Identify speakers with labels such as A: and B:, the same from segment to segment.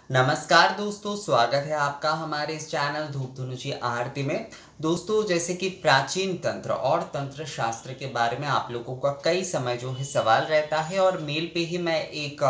A: नमस्कार दोस्तों, स्वागत है आपका हमारे इस चैनल धूप धनुषी आरती में। दोस्तों, जैसे कि प्राचीन तंत्र और तंत्र शास्त्र के बारे में आप लोगों का कई समय जो है सवाल रहता है और मेल पे ही मैं एक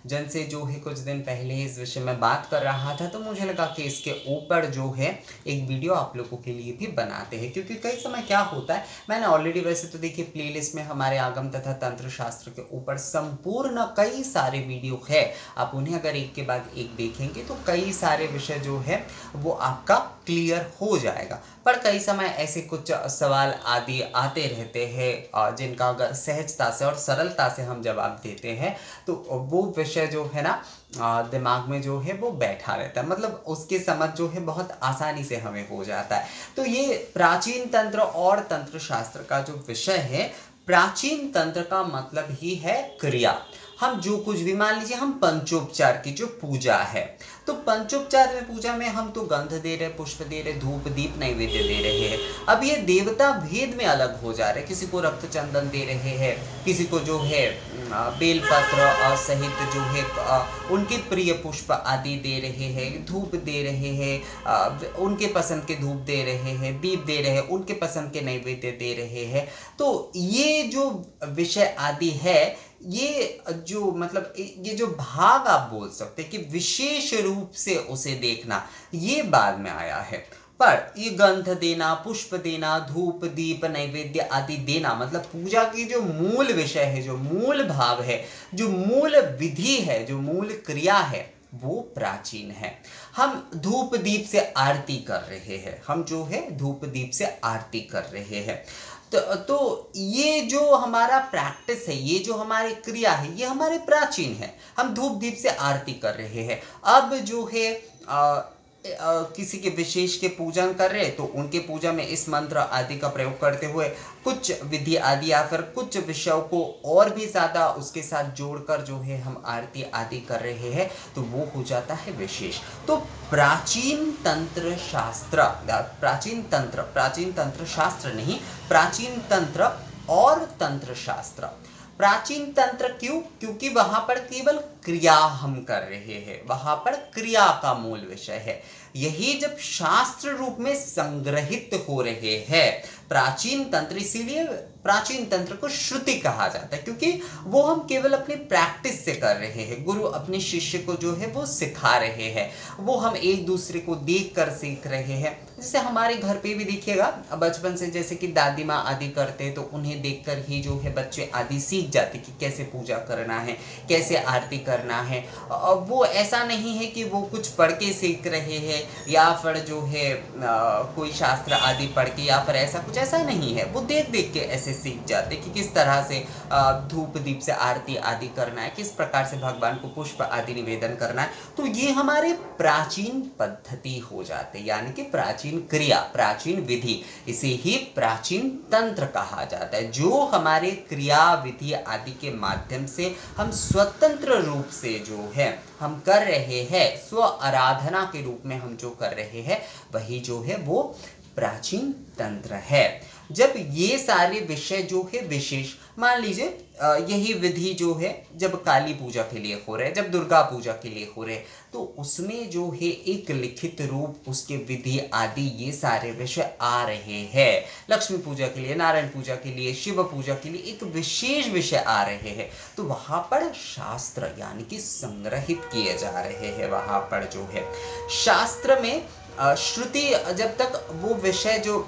A: जन से जो है कुछ दिन पहले इस विषय में बात कर रहा था, तो मुझे लगा कि इसके ऊपर जो है एक वीडियो आप लोगों के लिए भी बनाते हैं, क्योंकि कई समय क्या होता है, मैंने ऑलरेडी वैसे तो देखिए प्लेलिस्ट में हमारे आगम तथा तंत्र शास्त्र के ऊपर संपूर्ण कई सारे वीडियो है। आप उन्हें अगर एक के बाद एक देखेंगे तो कई सारे विषय जो है वो आपका क्लियर हो जाएगा। पर कई समय ऐसे कुछ सवाल आदि आते रहते हैं जिनका अगर सहजता से और सरलता से हम जवाब देते हैं तो वो विषय जो है ना दिमाग में जो है वो बैठा रहता है, मतलब उसकी समझ जो है बहुत आसानी से हमें हो जाता है। तो ये प्राचीन तंत्र और तंत्र शास्त्र का जो विषय है, प्राचीन तंत्र का मतलब ही है क्रिया। हम जो कुछ भी, मान लीजिए हम पंचोपचार की जो पूजा है, तो पंचोपचार में पूजा में हम तो गंध दे रहे, पुष्प दे रहे, धूप दीप नैवेद्य दे रहे हैं। अब ये देवता भेद में अलग हो जा रहे, किसी को रक्त चंदन दे रहे हैं, किसी को जो है बेलपत्र सहित जो है उनके प्रिय पुष्प आदि दे रहे हैं, धूप दे रहे हैं, उनके पसंद के धूप दे रहे हैं, दीप दे रहे हैं, उनके पसंद के नैवेद्य दे रहे हैं। तो ये जो विषय आदि है, ये जो मतलब ये जो भाग आप बोल सकते हैं कि विशेष रूप से उसे देखना, ये बाद में आया है। पर ये गंध देना, पुष्प देना, धूप दीप नैवेद्य आदि देना, मतलब पूजा की जो मूल विषय है, जो मूल भाव है, जो मूल विधि है, जो मूल क्रिया है, वो प्राचीन है। हम धूप दीप से आरती कर रहे हैं, हम जो है धूप दीप से आरती कर रहे हैं। तो ये जो हमारा प्रैक्टिस है, ये जो हमारी क्रिया है, ये हमारे प्राचीन है। हम धूप दीप से आरती कर रहे हैं। अब जो है किसी के विशेष के पूजन कर रहे हैं तो उनके पूजा में इस मंत्र आदि का प्रयोग करते हुए कुछ विधि आदि या फिर कुछ विषयों को और भी ज़्यादा उसके साथ जोड़कर जो है हम आरती आदि कर रहे हैं, तो वो हो जाता है विशेष। तो प्राचीन तंत्र शास्त्र, प्राचीन तंत्र शास्त्र नहीं, प्राचीन तंत्र और तंत्र शास्त्र। प्राचीन तंत्र क्यों? क्योंकि वहां पर केवल क्रिया हम कर रहे हैं, वहां पर क्रिया का मूल विषय है। यही जब शास्त्र रूप में संग्रहित हो रहे हैं प्राचीन तंत्र, इसीलिए प्राचीन तंत्र को श्रुति कहा जाता है, क्योंकि वो हम केवल अपनी प्रैक्टिस से कर रहे हैं। गुरु अपने शिष्य को जो है वो सिखा रहे हैं, वो हम एक दूसरे को देख कर सीख रहे हैं। जैसे हमारे घर पे भी देखिएगा, बचपन से जैसे कि दादी माँ आदि करते तो उन्हें देखकर ही जो है बच्चे आदि सीख जाते कि कैसे पूजा करना है, कैसे आरती करना है। वो ऐसा नहीं है कि वो कुछ पढ़ के सीख रहे हैं या फिर जो है कोई शास्त्र आदि पढ़ के, या फिर ऐसा कुछ, ऐसा नहीं है। वो देख देख के ऐसे सीख जाते कि किस तरह से धूप दीप से आरती आदि करना है, किस प्रकार से भगवान को पुष्प आदि निवेदन करना है। तो ये हमारे प्राचीन पद्धति हो जाते, यानी कि प्राचीन क्रिया, प्राचीन विधि, इसे ही प्राचीन तंत्र कहा जाता है। जो हमारे क्रिया विधि आदि के माध्यम से हम स्वतंत्र रूप से जो है हम कर रहे हैं, स्व आराधना के रूप में हम जो कर रहे हैं, वही जो है वो प्राचीन तंत्र है। जब ये सारे विषय जो है विशेष, मान लीजिए यही विधि जो है जब काली पूजा के लिए हो रहे हैं, जब दुर्गा पूजा के लिए हो रहे हैं, तो उसमें जो है एक लिखित रूप, उसके विधि आदि ये सारे विषय आ रहे हैं। लक्ष्मी पूजा के लिए, नारायण पूजा के लिए, शिव पूजा के लिए एक विशेष विषय आ रहे हैं, तो वहाँ पर शास्त्र यानी कि संग्रहित किए जा रहे हैं। वहाँ पर जो है शास्त्र में श्रुति, जब तक वो विषय जो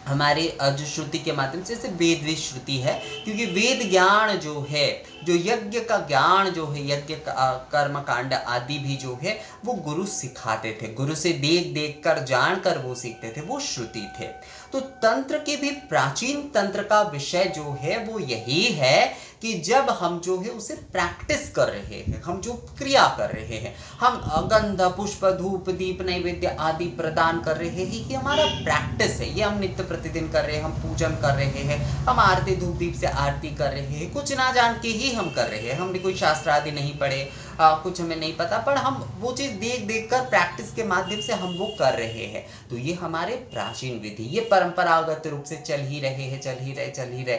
A: हमारे जो श्रुति के माध्यम से, जैसे वेद श्रुति है, क्योंकि वेद ज्ञान जो है, जो यज्ञ का ज्ञान जो है, यज्ञ कर्म कांड आदि भी जो है वो गुरु सिखाते थे, गुरु से देख देख कर जान कर वो सीखते थे, वो श्रुति थे। तो तंत्र के भी, प्राचीन तंत्र का विषय जो है वो यही है कि जब हम जो है उसे प्रैक्टिस कर रहे हैं, हम जो क्रिया कर रहे हैं, हम गंध पुष्प धूप दीप नैवेद्य आदि प्रदान कर रहे हैं, ये हमारा प्रैक्टिस है, ये हम नित्य प्रतिदिन कर रहे हैं, हम पूजन कर रहे हैं, हम आरती धूप दीप से आरती कर रहे हैं, कुछ ना जान के ही हम कर रहे हैं। हमने कोई शास्त्र आदि नहीं पढ़े, कुछ हमें नहीं पता, पर हम वो चीज़ देख देख कर प्रैक्टिस के माध्यम से हम वो कर रहे हैं। तो ये हमारे प्राचीन विधि, ये परंपरागत रूप से चल ही रहे।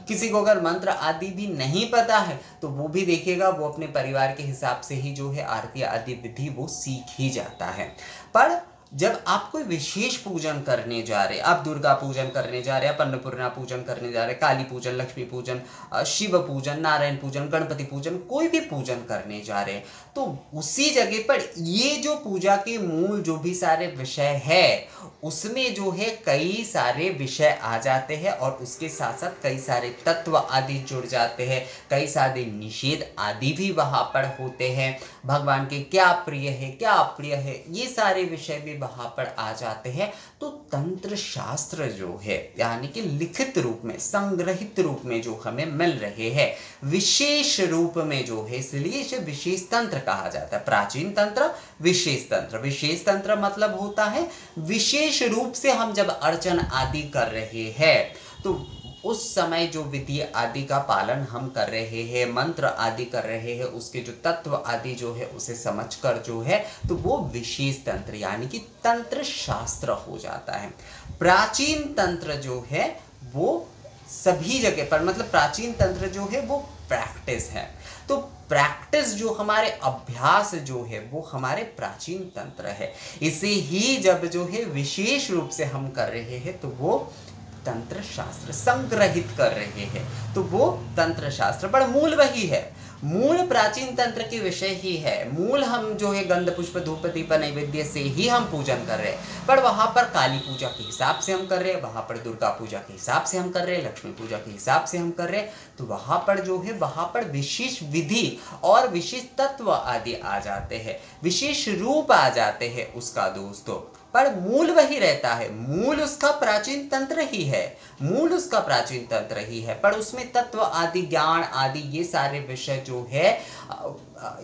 A: किसी को अगर मंत्र आदि भी नहीं पता है तो वो भी देखेगा, वो अपने परिवार के हिसाब से ही जो है आरती आदि विधि वो सीख ही जाता है। पर जब आप कोई विशेष पूजन करने जा रहे हैं, आप दुर्गा पूजन करने जा रहे हैं, अन्नपूर्णा पूजन करने जा रहे हैं, काली पूजन, लक्ष्मी पूजन, शिव पूजन, नारायण पूजन, गणपति पूजन, कोई भी पूजन करने जा रहे हैं, तो उसी जगह पर ये जो पूजा के मूल जो भी सारे विषय है उसमें जो है कई सारे विषय आ जाते हैं और उसके साथ साथ कई सारे तत्व आदि जुड़ जाते हैं, कई सारे निषेध आदि भी वहाँ पर होते हैं। भगवान के क्या प्रिय है क्या अप्रिय है ये सारे विषय भी वहाँ पर आ जाते हैं। तो तंत्र शास्त्र जो है यानी कि लिखित रूप में, संग्रहित रूप में जो हमें मिल रहे हैं विशेष रूप में जो है, इसलिए इसे विशेष तंत्र कहा जाता है। प्राचीन तंत्र, विशेष तंत्र। विशेष तंत्र मतलब होता है विशेष रूप से हम जब अर्चन आदि कर रहे हैं तो उस समय जो विधि आदि का पालन हम कर रहे हैं, मंत्र आदि कर रहे हैं, उसके जो तत्व आदि जो है उसे समझकर जो है तो वो विशेष तंत्र यानी कि तंत्र शास्त्र हो जाता है। प्राचीन तंत्र जो है वो सभी जगह पर, मतलब प्राचीन तंत्र जो है वो प्रैक्टिस है। तो प्रैक्टिस जो हमारे अभ्यास जो है वो हमारे प्राचीन तंत्र है। इसे ही जब जो है विशेष रूप से हम कर रहे हैं तो वो तंत्र शास्त्र, संग्रहित कर रहे हैं तो वो तंत्र शास्त्र। पर मूल वही है, मूल प्राचीन तंत्र के विषय ही है। मूल हम जो है गंध पुष्प धूप दीप नैवेद्य से ही हम पूजन कर रहे हैं, पर वहां पर काली पूजा के हिसाब से हम कर रहे हैं, वहां पर दुर्गा पूजा के हिसाब से हम कर रहे हैं, लक्ष्मी पूजा के हिसाब से हम कर रहे हैं। तो वहां पर जो है वहां पर विशेष विधि और विशेष तत्व आदि आ जाते हैं, विशेष रूप आ जाते हैं उसका दोस्तों। पर मूल वही रहता है, मूल उसका प्राचीन तंत्र ही है, मूल उसका प्राचीन तंत्र ही है। पर उसमें तत्व आदि, ज्ञान आदि ये सारे विषय जो है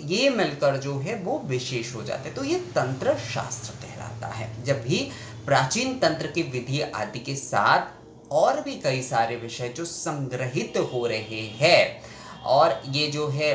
A: ये मिलकर जो है वो विशेष हो जाते हैं। तो ये तंत्र शास्त्र कहलाता है। जब भी प्राचीन तंत्र की विधि आदि के साथ और भी कई सारे विषय जो संग्रहित हो रहे हैं, और ये जो है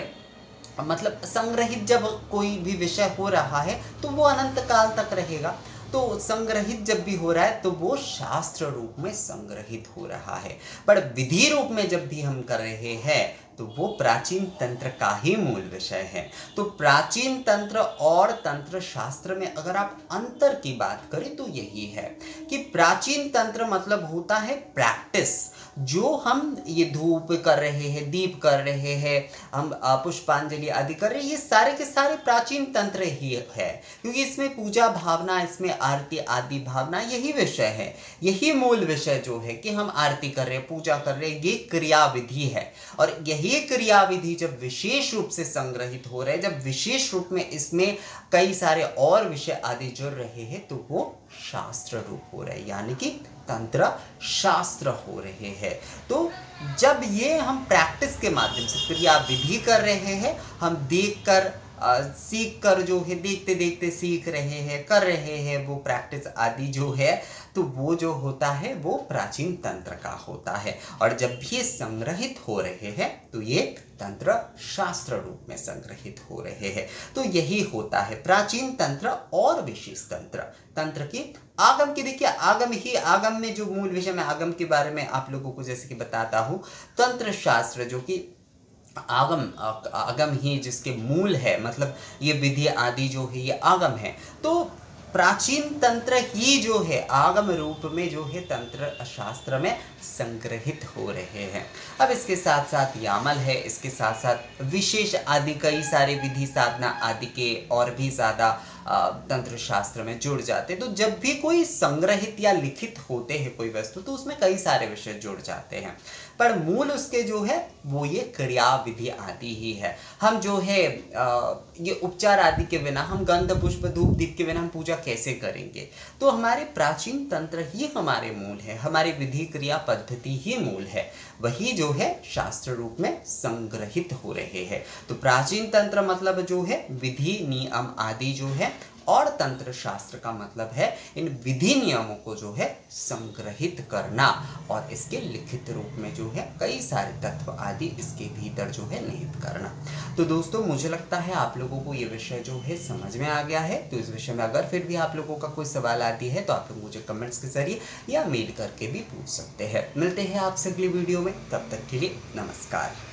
A: मतलब संग्रहित जब कोई भी विषय हो रहा है तो वो अनंत काल तक रहेगा। तो संग्रहित जब भी हो रहा है तो वो शास्त्र रूप में संग्रहित हो रहा है। पर विधि रूप में जब भी हम कर रहे हैं तो वो प्राचीन तंत्र का ही मूल विषय है। तो प्राचीन तंत्र और तंत्र शास्त्र में अगर आप अंतर की बात करें तो यही है कि प्राचीन तंत्र मतलब होता है प्रैक्टिस, जो हम ये धूप कर रहे हैं, दीप कर रहे हैं, हम पुष्पांजलि आदि कर रहे हैं, ये सारे के सारे प्राचीन तंत्र ही है, क्योंकि इसमें पूजा भावना, इसमें आरती आदि भावना यही विषय है, यही मूल विषय जो है कि हम आरती कर रहे हैं, पूजा कर रहे हैं, ये क्रिया विधि है। और यही क्रिया विधि जब विशेष रूप से संग्रहित हो रहे हैं, जब विशेष रूप में इसमें कई सारे और विषय आदि जुड़ रहे हैं तो वो शास्त्र रूप हो रहे हैं, यानी कि तंत्र शास्त्र हो रहे हैं। तो जब ये हम प्रैक्टिस के माध्यम से क्रिया विधि कर रहे हैं, हम देखकर सीख कर जो है, देखते देखते सीख रहे हैं, कर रहे हैं, वो प्रैक्टिस आदि जो है तो वो जो होता है वो प्राचीन तंत्र का होता है। और जब भी ये संग्रहित हो रहे हैं तो ये तंत्र शास्त्र रूप में संग्रहित हो रहे हैं। तो यही होता है प्राचीन तंत्र और विशेष तंत्र। तंत्र की आगम की, देखिए आगम ही, आगम में जो मूल विषय, मैं आगम के बारे में आप लोगों को जैसे कि बताता हूँ, तंत्र शास्त्र जो कि आगम ही जिसके मूल है, मतलब ये विधि आदि जो है ये आगम है। तो प्राचीन तंत्र ही जो है आगम रूप में जो है तंत्र शास्त्र में संग्रहित हो रहे हैं। अब इसके साथ साथ यामल है, इसके साथ साथ विशेष आदि कई सारे विधि साधना आदि के और भी ज़्यादा तंत्र शास्त्र में जुड़ जाते। तो जब भी कोई संग्रहित या लिखित होते हैं कोई वस्तु तो उसमें कई सारे विषय जुड़ जाते हैं, पर मूल उसके जो है वो ये क्रिया विधि आदि ही है। हम जो है ये उपचार आदि के बिना, हम गंध पुष्प धूप दीप के बिना हम पूजा कैसे करेंगे? तो हमारे प्राचीन तंत्र ही हमारे मूल है, हमारी विधि क्रिया पद्धति ही मूल है, वही जो है शास्त्र रूप में संग्रहित हो रहे हैं। तो प्राचीन तंत्र मतलब जो है विधि नियम आदि जो है और तंत्र शास्त्र का मतलब है इन विधि नियमों को जो है संग्रहित करना और इसके लिखित रूप में जो है कई सारे तत्व आदि इसके भीतर जो है निहित करना। तो दोस्तों मुझे लगता है आप लोगों को ये विषय जो है समझ में आ गया है। तो इस विषय में अगर फिर भी आप लोगों का कोई सवाल आती है तो आप लोग मुझे कमेंट्स के जरिए या मेल करके भी पूछ सकते हैं। मिलते हैं आपसे अगली वीडियो में, तब तक के लिए नमस्कार।